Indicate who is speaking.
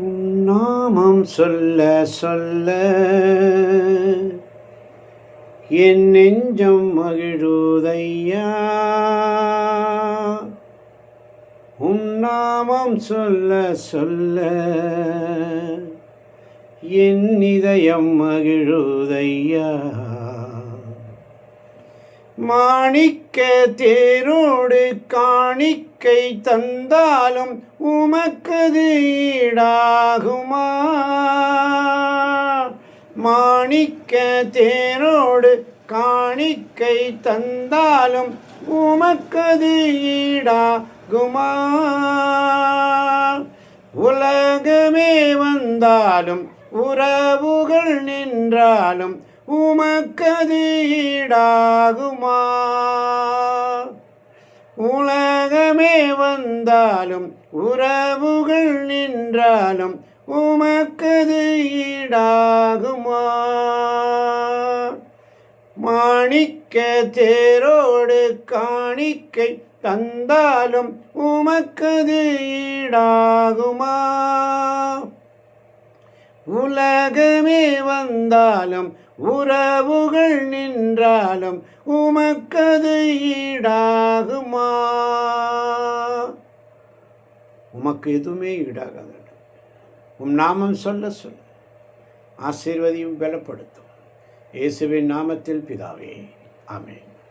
Speaker 1: உன் நாமம் சொல்ல சொல்ல என் நெஞ்சம் மகிழுதையா. உன் நாமம் சொல்ல சொல்ல என் இதயம் மகிழுதையா. மாணிக்க தேரோடு காணிக்கை தந்தாலும் உமக்கது ஈடாகுமா. மாணிக்க தேரோடு காணிக்கை தந்தாலும் உமக்கது ஈடாகுமா. உலகமே வந்தாலும் உறவுகள் நின்றாலும் உமக்கது ஈடாகுமா. உலகமே வந்தாலும் உறவுகள் நின்றாலும் உமக்கது ஈடாகுமா. மாணிக்க தேரோடு காணிக்கை தந்தாலும் உமக்கது ஈடாகுமா. உலகமே வந்தாலும் உறவுகள் நின்றாலும் உமக்கது ஈடாகுமா. உமக்கு எதுவுமே ஈடாகாது. உம் நாமம் சொல்ல சொல்ல ஆசீர்வதியும் பலப்படுத்தும். இயேசுவின் நாமத்தில் பிதாவே, ஆமென்.